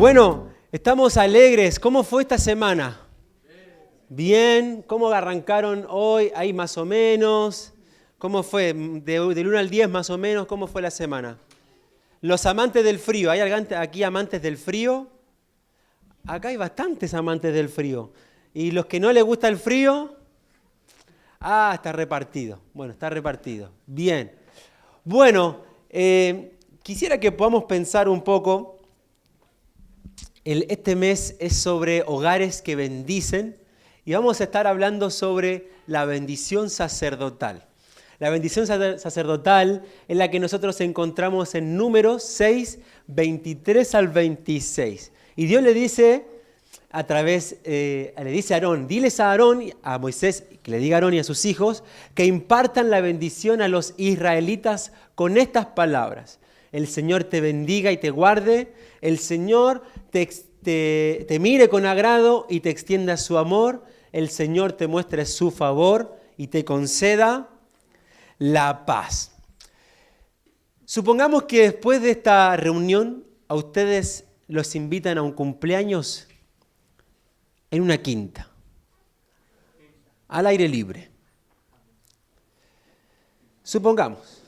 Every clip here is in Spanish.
Bueno, estamos alegres. ¿Cómo fue esta semana? Bien. ¿Cómo arrancaron hoy? Ahí más o menos. ¿Cómo fue? Del 1 al 10 más o menos. ¿Cómo fue la semana? Los amantes del frío. ¿Hay aquí amantes del frío? Acá hay bastantes amantes del frío. ¿Y los que no les gusta el frío? Ah, está repartido. Bueno, está repartido. Bien. Bueno, quisiera que podamos pensar un poco. Este mes es sobre hogares que bendicen y vamos a estar hablando sobre la bendición sacerdotal. La bendición sacerdotal es la que nosotros encontramos en Números 6, 23 al 26. Y Dios le dice le dice a Aarón, diles a Aarón, a Moisés, que le diga a Aarón y a sus hijos, que impartan la bendición a los israelitas con estas palabras. El Señor te bendiga y te guarde, el Señor te mire con agrado y te extienda su amor, el Señor te muestre su favor y te conceda la paz. Supongamos que después de esta reunión a ustedes los invitan a un cumpleaños en una quinta, al aire libre. Supongamos.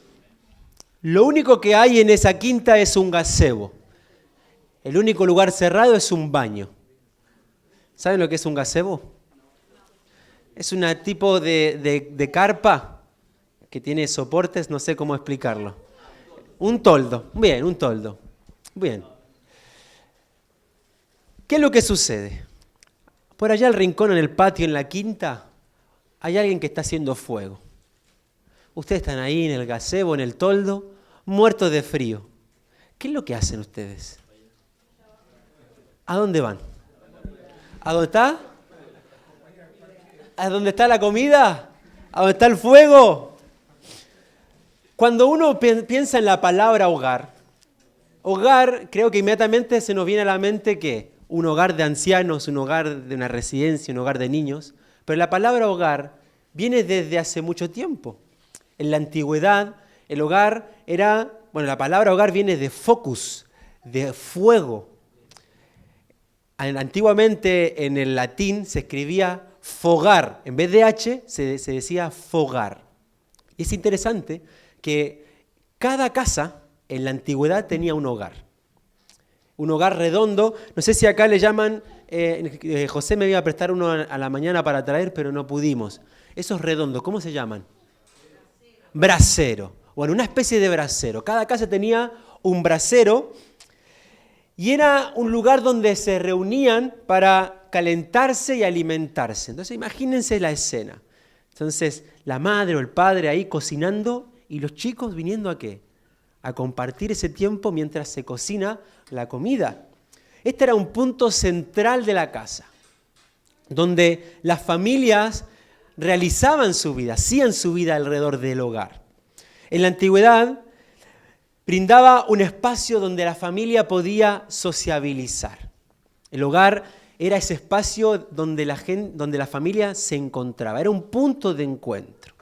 Lo único que hay en esa quinta es un gazebo. El único lugar cerrado es un baño. ¿Saben lo que es un gazebo? Es un tipo de carpa que tiene soportes, no sé cómo explicarlo. Un toldo. Bien, un toldo. Bien. ¿Qué es lo que sucede? Por allá al rincón, en el patio, en la quinta, hay alguien que está haciendo fuego. Ustedes están ahí en el gazebo, en el toldo, muertos de frío. ¿Qué es lo que hacen ustedes? ¿A dónde van? ¿A dónde está? ¿A dónde está la comida? ¿A dónde está el fuego? Cuando uno piensa en la palabra hogar, creo que inmediatamente se nos viene a la mente que un hogar de ancianos, un hogar de una residencia, un hogar de niños, pero la palabra hogar viene desde hace mucho tiempo. En la antigüedad, el hogar la palabra hogar viene de focus, de fuego. Antiguamente en el latín se escribía fogar, en vez de H se decía fogar. Y es interesante que cada casa en la antigüedad tenía un hogar redondo. No sé si acá le llaman, José me iba a prestar uno a la mañana para traer, pero no pudimos. Esos redondos, ¿cómo se llaman? Brasero. Bueno, una especie de brasero. Cada casa tenía un brasero y era un lugar donde se reunían para calentarse y alimentarse. Entonces imagínense la escena. Entonces la madre o el padre ahí cocinando y los chicos viniendo ¿a qué? A compartir ese tiempo mientras se cocina la comida. Este era un punto central de la casa, donde las familias realizaban su vida, hacían su vida alrededor del hogar. En la antigüedad brindaba un espacio donde la familia podía sociabilizar. El hogar era ese espacio donde la familia se encontraba, era un punto de encuentro.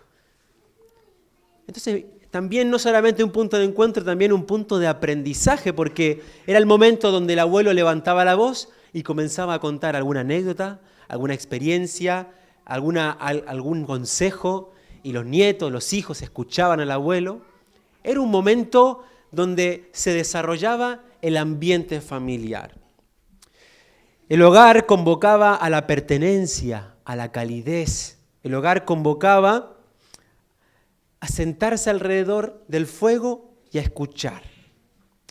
Entonces, también no solamente un punto de encuentro, también un punto de aprendizaje, porque era el momento donde el abuelo levantaba la voz y comenzaba a contar alguna anécdota, alguna experiencia, algún consejo, y los nietos, los hijos escuchaban al abuelo. Era un momento donde se desarrollaba el ambiente familiar. El hogar convocaba a la pertenencia, a la calidez. El hogar convocaba a sentarse alrededor del fuego y a escuchar,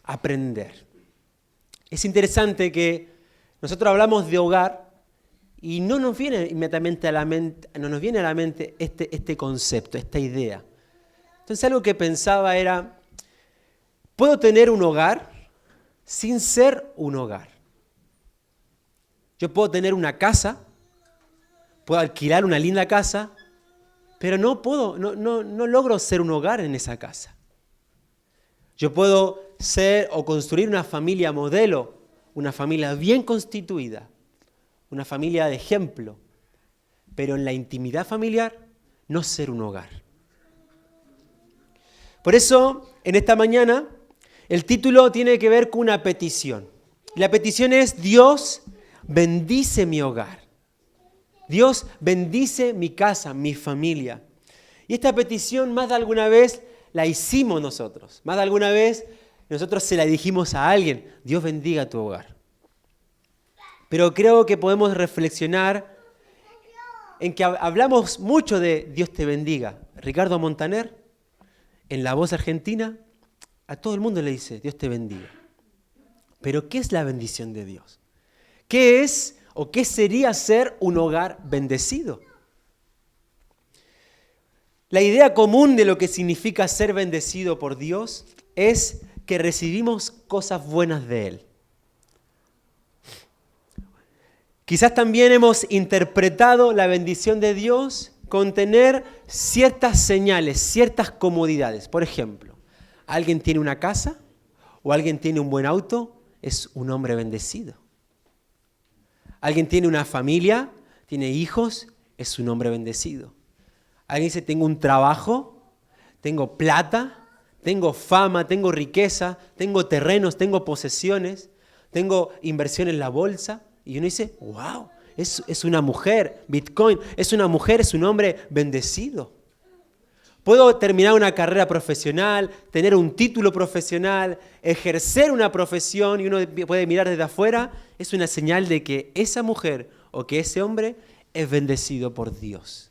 a aprender. Es interesante que nosotros hablamos de hogar y no nos viene inmediatamente a la mente este concepto, esta idea. Entonces algo que pensaba era, ¿puedo tener un hogar sin ser un hogar? Yo puedo tener una casa, puedo alquilar una linda casa, pero no logro ser un hogar en esa casa. Yo puedo ser o construir una familia modelo, una familia bien constituida, una familia de ejemplo, pero en la intimidad familiar no ser un hogar. Por eso, en esta mañana, el título tiene que ver con una petición. Y la petición es: Dios, bendice mi hogar. Dios, bendice mi casa, mi familia. Y esta petición más de alguna vez la hicimos nosotros. Más de alguna vez nosotros se la dijimos a alguien: Dios bendiga tu hogar. Pero creo que podemos reflexionar en que hablamos mucho de Dios te bendiga. Ricardo Montaner, en La Voz Argentina, a todo el mundo le dice: Dios te bendiga. Pero ¿qué es la bendición de Dios? ¿Qué es o qué sería ser un hogar bendecido? La idea común de lo que significa ser bendecido por Dios es que recibimos cosas buenas de Él. Quizás también hemos interpretado la bendición de Dios con tener ciertas señales, ciertas comodidades. Por ejemplo, alguien tiene una casa o alguien tiene un buen auto, es un hombre bendecido. Alguien tiene una familia, tiene hijos, es un hombre bendecido. Alguien dice: tengo un trabajo, tengo plata, tengo fama, tengo riqueza, tengo terrenos, tengo posesiones, tengo inversión en la bolsa. Y uno dice: wow, es una mujer, Bitcoin, es una mujer, es un hombre bendecido. Puedo terminar una carrera profesional, tener un título profesional, ejercer una profesión, y uno puede mirar desde afuera. Es una señal de que esa mujer o que ese hombre es bendecido por Dios.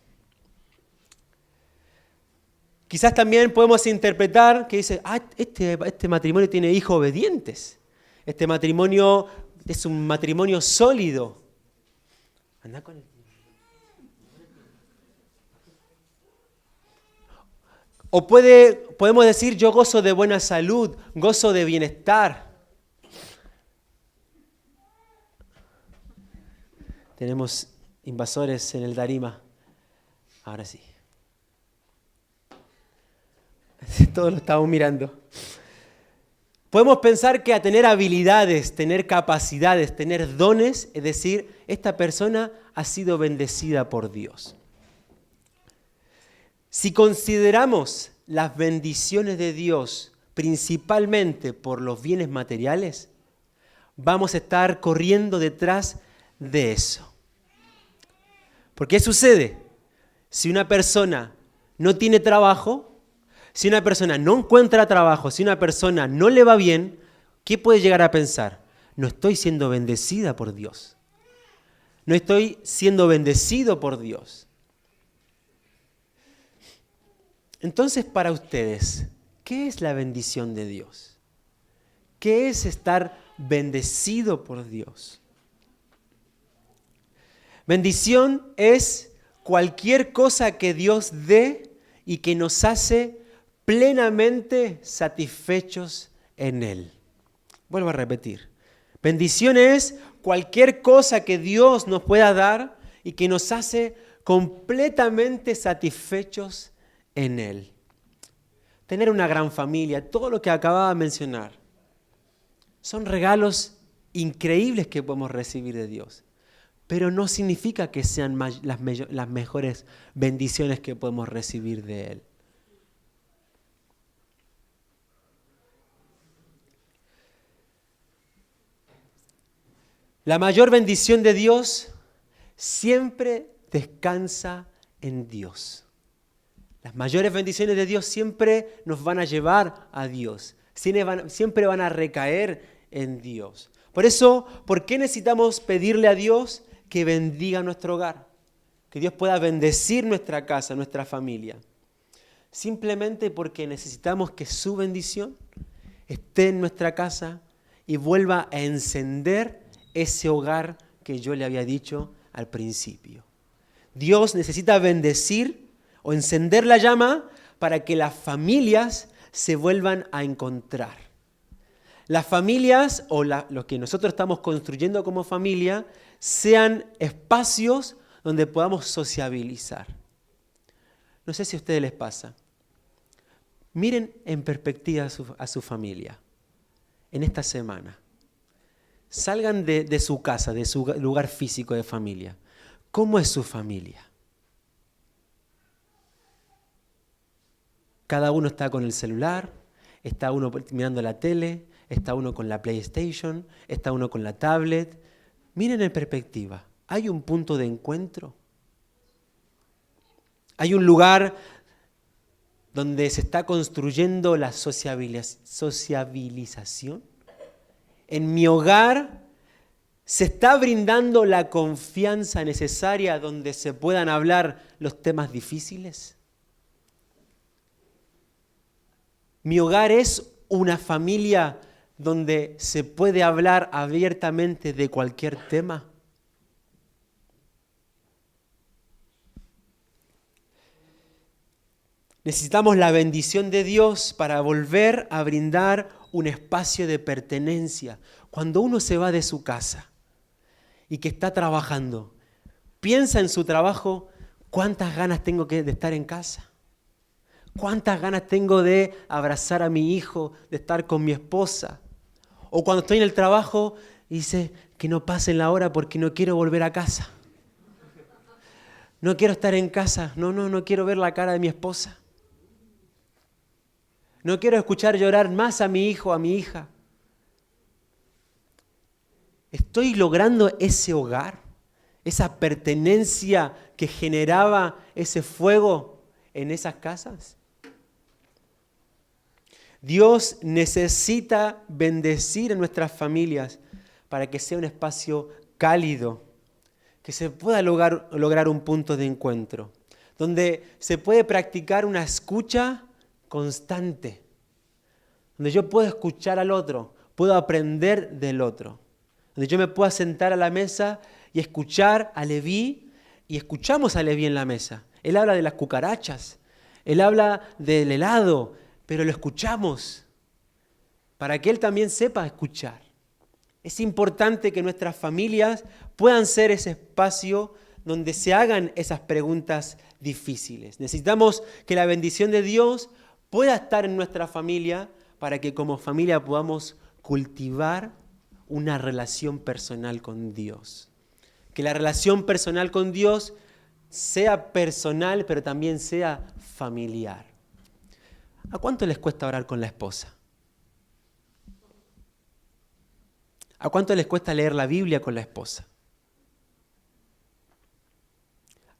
Quizás también podemos interpretar que dice: este matrimonio tiene hijos obedientes. Este matrimonio es un matrimonio sólido. Anda con él. O podemos decir: yo gozo de buena salud, gozo de bienestar. Tenemos invasores en el Darima. Ahora sí. Todos lo estamos mirando. Podemos pensar que a tener habilidades, tener capacidades, tener dones, es decir, esta persona ha sido bendecida por Dios. Si consideramos las bendiciones de Dios principalmente por los bienes materiales, vamos a estar corriendo detrás de eso. ¿Por qué sucede? Si una persona no tiene trabajo, si una persona no encuentra trabajo, si una persona no le va bien, ¿qué puede llegar a pensar? No estoy siendo bendecida por Dios. No estoy siendo bendecido por Dios. Entonces, para ustedes, ¿qué es la bendición de Dios? ¿Qué es estar bendecido por Dios? Bendición es cualquier cosa que Dios dé y que nos hace plenamente satisfechos en Él. Vuelvo a repetir. Bendición es cualquier cosa que Dios nos pueda dar y que nos hace completamente satisfechos en Él. Tener una gran familia, todo lo que acababa de mencionar, son regalos increíbles que podemos recibir de Dios, pero no significa que sean las mejores bendiciones que podemos recibir de Él. La mayor bendición de Dios siempre descansa en Dios. Las mayores bendiciones de Dios siempre nos van a llevar a Dios. Siempre van a recaer en Dios. Por eso, ¿por qué necesitamos pedirle a Dios que bendiga nuestro hogar? Que Dios pueda bendecir nuestra casa, nuestra familia. Simplemente porque necesitamos que su bendición esté en nuestra casa y vuelva a encender ese hogar que yo le había dicho al principio. Dios necesita bendecir o encender la llama para que las familias se vuelvan a encontrar. Las familias o lo que nosotros estamos construyendo como familia sean espacios donde podamos sociabilizar. No sé si a ustedes les pasa. Miren en perspectiva a su familia en esta semana. Salgan de su casa, de su lugar físico de familia. ¿Cómo es su familia? Cada uno está con el celular, está uno mirando la tele, está uno con la PlayStation, está uno con la tablet. Miren en perspectiva, ¿hay un punto de encuentro? ¿Hay un lugar donde se está construyendo la sociabilización? En mi hogar se está brindando la confianza necesaria donde se puedan hablar los temas difíciles. Mi hogar es una familia donde se puede hablar abiertamente de cualquier tema. Necesitamos la bendición de Dios para volver a brindar un espacio de pertenencia. Cuando uno se va de su casa y que está trabajando, piensa en su trabajo, ¿cuántas ganas tengo de estar en casa? ¿Cuántas ganas tengo de abrazar a mi hijo, de estar con mi esposa? O cuando estoy en el trabajo, dice que no pasen la hora porque no quiero volver a casa. No quiero estar en casa, no quiero ver la cara de mi esposa. No quiero escuchar llorar más a mi hijo, a mi hija. ¿Estoy logrando ese hogar? Esa pertenencia que generaba ese fuego en esas casas. Dios necesita bendecir a nuestras familias para que sea un espacio cálido, que se pueda lograr un punto de encuentro, donde se puede practicar una escucha constante, donde yo puedo escuchar al otro, puedo aprender del otro, donde yo me pueda sentar a la mesa y escuchar a Leví, y escuchamos a Leví en la mesa. Él habla de las cucarachas, él habla del helado, pero lo escuchamos para que él también sepa escuchar. Es importante que nuestras familias puedan ser ese espacio donde se hagan esas preguntas difíciles. Necesitamos que la bendición de Dios pueda estar en nuestra familia para que como familia podamos cultivar una relación personal con Dios. Que la relación personal con Dios sea personal, pero también sea familiar. ¿A cuánto les cuesta orar con la esposa? ¿A cuánto les cuesta leer la Biblia con la esposa?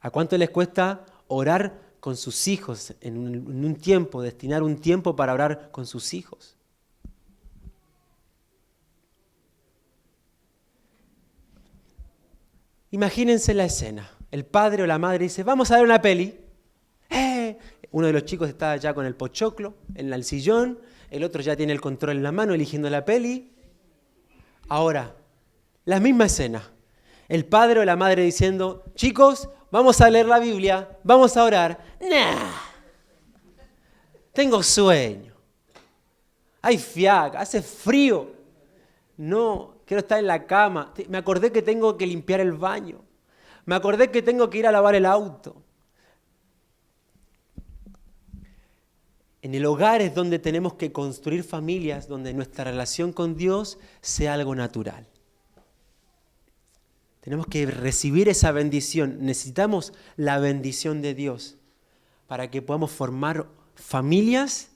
¿A cuánto les cuesta orar con sus hijos en un tiempo, destinar un tiempo para orar con sus hijos? Imagínense la escena. El padre o la madre dice, vamos a ver una peli. Uno de los chicos está ya con el pochoclo en el sillón, el otro ya tiene el control en la mano eligiendo la peli. Ahora, la misma escena. El padre o la madre diciendo, chicos, vamos a leer la Biblia, vamos a orar. ¡Nah! Tengo sueño. Hay fiaca, hace frío. No, quiero estar en la cama. Me acordé que tengo que limpiar el baño. Me acordé que tengo que ir a lavar el auto. En el hogar es donde tenemos que construir familias, donde nuestra relación con Dios sea algo natural. Tenemos que recibir esa bendición. Necesitamos la bendición de Dios para que podamos formar familias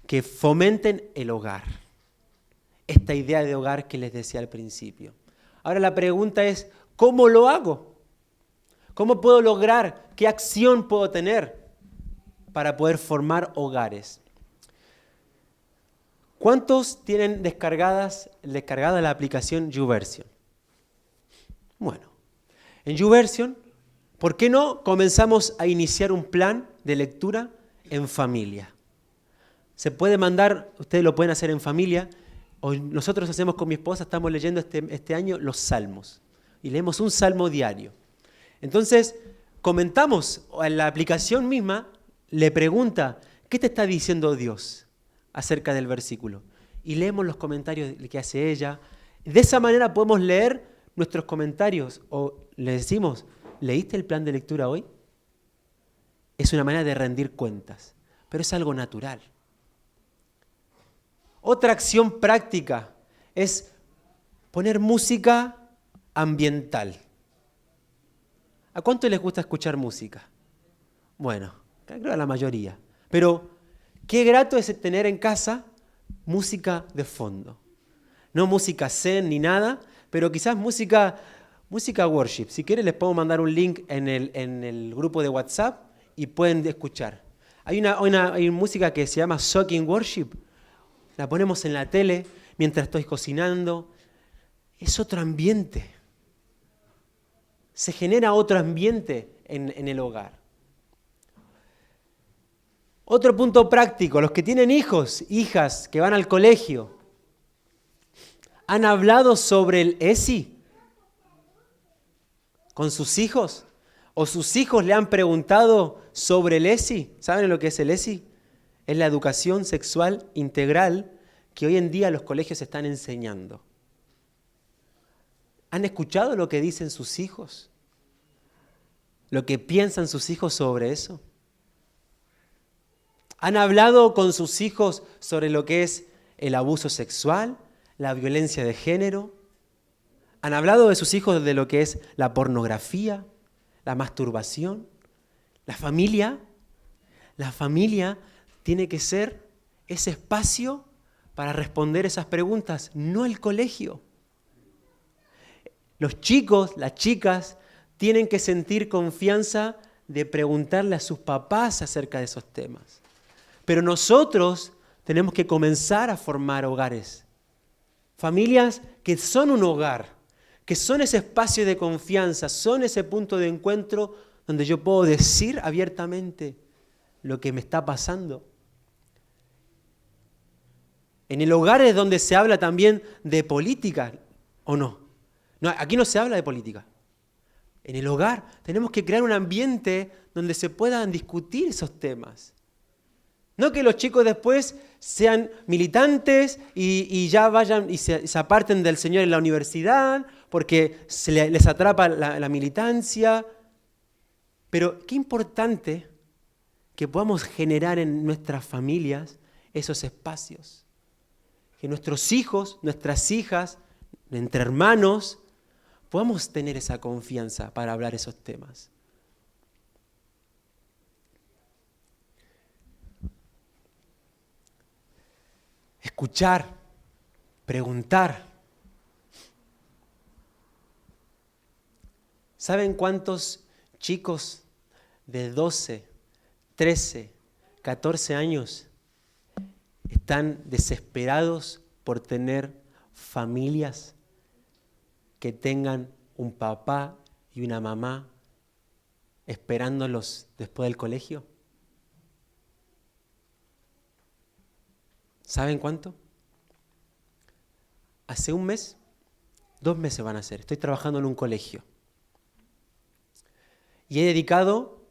que fomenten el hogar. Esta idea de hogar que les decía al principio. Ahora la pregunta es, ¿cómo lo hago? ¿Cómo puedo lograr? ¿Qué acción puedo tener para poder formar hogares? ¿Cuántos tienen descargada la aplicación YouVersion? Bueno, en YouVersion, ¿por qué no comenzamos a iniciar un plan de lectura en familia? Se puede mandar, ustedes lo pueden hacer en familia. Hoy nosotros hacemos con mi esposa, estamos leyendo este año los salmos y leemos un salmo diario. Entonces, comentamos en la aplicación misma, le pregunta, ¿qué te está diciendo Dios acerca del versículo? Y leemos los comentarios que hace ella. De esa manera podemos leer nuestros comentarios o le decimos, ¿leíste el plan de lectura hoy? Es una manera de rendir cuentas, pero es algo natural. Otra acción práctica es poner música ambiental. ¿A cuánto les gusta escuchar música? Bueno, creo que a la mayoría. Pero qué grato es tener en casa música de fondo. No música zen ni nada, pero quizás música worship. Si quieren les puedo mandar un link en el grupo de WhatsApp y pueden escuchar. Hay música que se llama Soaking Worship. La ponemos en la tele mientras estoy cocinando. Es otro ambiente. Se genera otro ambiente en el hogar. Otro punto práctico, los que tienen hijos, hijas que van al colegio, ¿han hablado sobre el ESI con sus hijos? ¿O sus hijos le han preguntado sobre el ESI? ¿Saben lo que es el ESI? Es la educación sexual integral que hoy en día los colegios están enseñando. ¿Han escuchado lo que dicen sus hijos? ¿Lo que piensan sus hijos sobre eso? ¿Han hablado con sus hijos sobre lo que es el abuso sexual, la violencia de género? ¿Han hablado de sus hijos de lo que es la pornografía, la masturbación? La familia tiene que ser ese espacio para responder esas preguntas, no el colegio. Los chicos, las chicas, tienen que sentir confianza de preguntarle a sus papás acerca de esos temas. Pero nosotros tenemos que comenzar a formar hogares. Familias que son un hogar, que son ese espacio de confianza, son ese punto de encuentro donde yo puedo decir abiertamente lo que me está pasando. En el hogar es donde se habla también de política, ¿o no? No, aquí no se habla de política. En el hogar tenemos que crear un ambiente donde se puedan discutir esos temas. No que los chicos después sean militantes y ya vayan y se aparten del Señor en la universidad porque les atrapa la militancia. Pero qué importante que podamos generar en nuestras familias esos espacios. Que nuestros hijos, nuestras hijas, entre hermanos, podamos tener esa confianza para hablar esos temas. Escuchar, preguntar. ¿Saben cuántos chicos de 12, 13, 14 años están desesperados por tener familias que tengan un papá y una mamá esperándolos después del colegio? ¿Saben cuánto? Hace un mes, 2 meses van a ser. Estoy trabajando en un colegio. Y he dedicado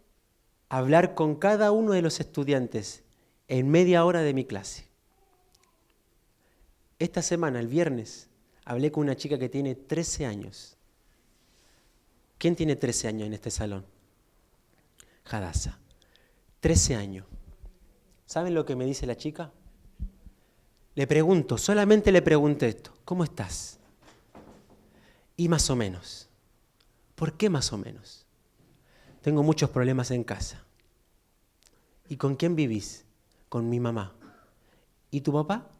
a hablar con cada uno de los estudiantes en media hora de mi clase. Esta semana, el viernes, hablé con una chica que tiene 13 años. ¿Quién tiene 13 años en este salón? Hadassah. 13 años. ¿Saben lo que me dice la chica? Le pregunto, solamente le pregunté esto, ¿cómo estás? Y más o menos. ¿Por qué más o menos? Tengo muchos problemas en casa. ¿Y con quién vivís? Con mi mamá. ¿Y tu papá?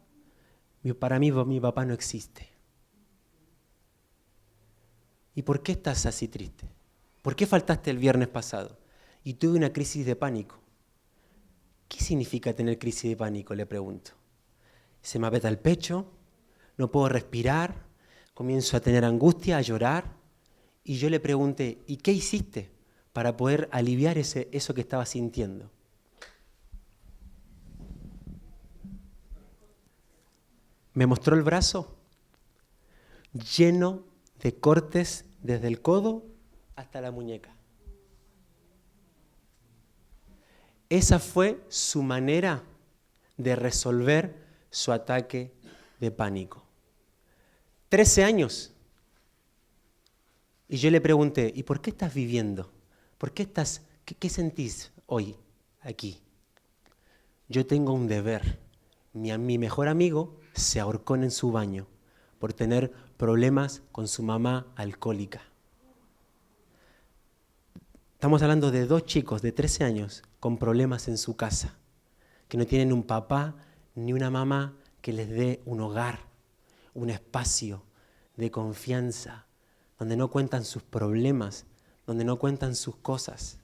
Para mí mi papá no existe. ¿Y por qué estás así triste? ¿Por qué faltaste el viernes pasado? Y tuve una crisis de pánico. ¿Qué significa tener crisis de pánico? Le pregunto. Se me aprieta el pecho, no puedo respirar, comienzo a tener angustia, a llorar. Y yo le pregunté, ¿y qué hiciste para poder aliviar eso que estaba sintiendo? Me mostró el brazo lleno de cortes desde el codo hasta la muñeca. Esa fue su manera de resolver su ataque de pánico. 13 años. Y yo le pregunté, ¿y por qué estás viviendo? ¿Qué sentís hoy aquí? Yo tengo un deber. Mi mejor amigo se ahorcó en su baño por tener problemas con su mamá alcohólica. Estamos hablando de 2 chicos de 13 años con problemas en su casa, que no tienen un papá ni una mamá que les dé un hogar, un espacio de confianza, donde no cuentan sus problemas, donde no cuentan sus cosas.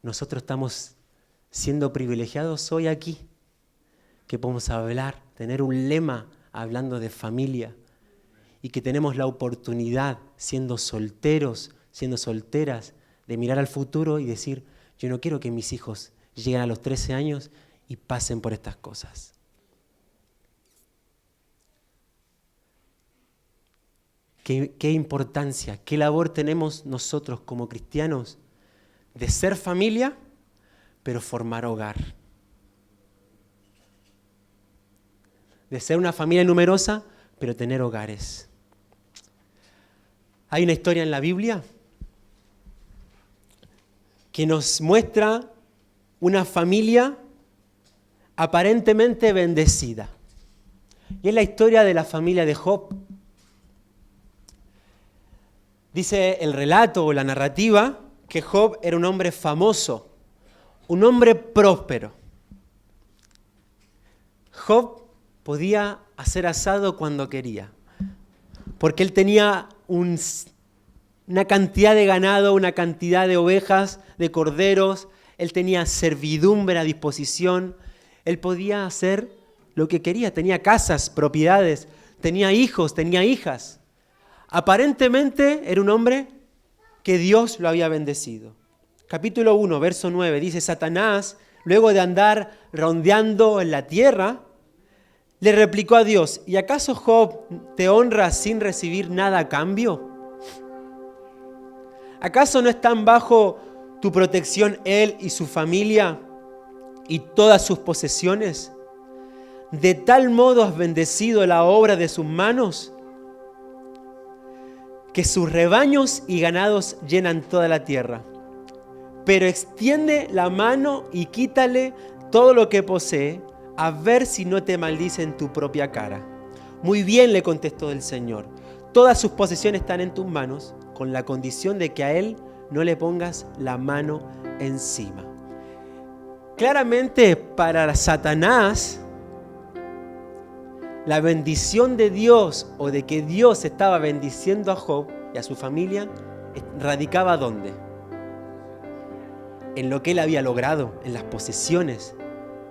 Nosotros estamos siendo privilegiados hoy aquí, que podemos hablar, tener un lema hablando de familia y que tenemos la oportunidad, siendo solteros, siendo solteras, de mirar al futuro y decir, yo no quiero que mis hijos lleguen a los 13 años y pasen por estas cosas. ¿Qué importancia, qué labor tenemos nosotros como cristianos de ser familia, pero formar hogar? De ser una familia numerosa, pero tener hogares. Hay una historia en la Biblia que nos muestra una familia aparentemente bendecida. Y es la historia de la familia de Job. Dice el relato o la narrativa que Job era un hombre famoso, un hombre próspero. Job podía hacer asado cuando quería, porque él tenía una cantidad de ganado, una cantidad de ovejas, de corderos, él tenía servidumbre a disposición, él podía hacer lo que quería, tenía casas, propiedades, tenía hijos, tenía hijas. Aparentemente era un hombre que Dios lo había bendecido. Capítulo 1, verso 9, dice: Satanás, luego de andar rondeando en la tierra, le replicó a Dios: ¿y acaso Job te honra sin recibir nada a cambio? ¿Acaso no están bajo tu protección él y su familia y todas sus posesiones? ¿De tal modo has bendecido la obra de sus manos, que sus rebaños y ganados llenan toda la tierra? Pero extiende la mano y quítale todo lo que posee, a ver si no te maldice en tu propia cara. Muy bien, le contestó el Señor, todas sus posesiones están en tus manos, con la condición de que a él no le pongas la mano encima. Claramente para Satanás, la bendición de Dios o de que Dios estaba bendiciendo a Job y a su familia radicaba ¿dónde? En lo que él había logrado, en las posesiones,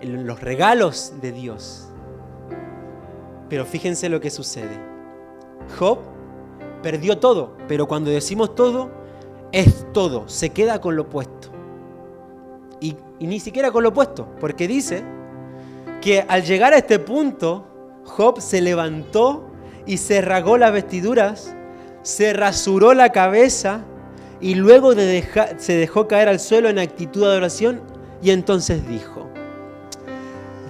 en los regalos de Dios. Pero fíjense lo que sucede. Job perdió todo, pero cuando decimos todo, es todo, se queda con lo opuesto. Y ni siquiera con lo opuesto, porque dice que al llegar a este punto, Job se levantó y se rasgó las vestiduras, se rasuró la cabeza y luego se dejó caer al suelo en actitud de adoración y entonces dijo: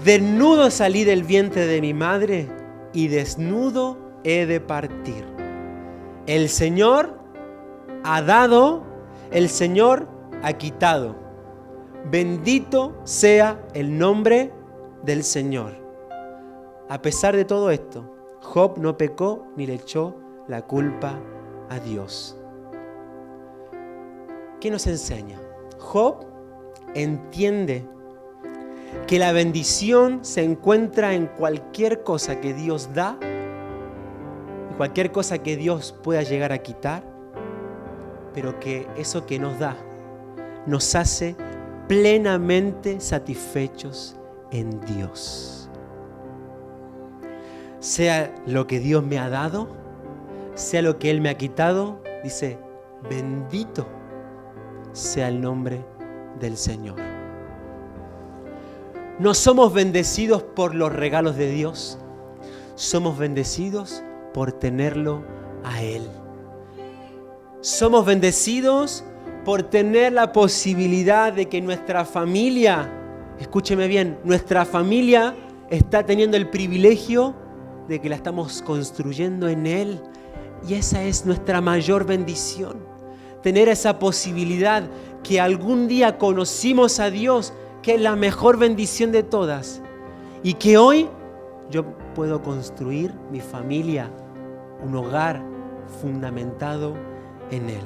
desnudo salí del vientre de mi madre y desnudo he de partir. El Señor ha dado, el Señor ha quitado. Bendito sea el nombre del Señor. A pesar de todo esto, Job no pecó ni le echó la culpa a Dios. ¿Qué nos enseña? Job entiende que la bendición se encuentra en cualquier cosa que Dios da y cualquier cosa que Dios pueda llegar a quitar, pero que eso que nos da nos hace plenamente satisfechos en Dios. Sea lo que Dios me ha dado, sea lo que Él me ha quitado, dice: bendito sea el nombre del Señor. No somos bendecidos por los regalos de Dios, somos bendecidos por tenerlo a Él. Somos bendecidos por tener la posibilidad de que nuestra familia, escúcheme bien, nuestra familia está teniendo el privilegio de que la estamos construyendo en Él. Y esa es nuestra mayor bendición. Tener esa posibilidad que algún día conocimos a Dios, que es la mejor bendición de todas. Y que hoy yo puedo construir mi familia, un hogar fundamentado en Él.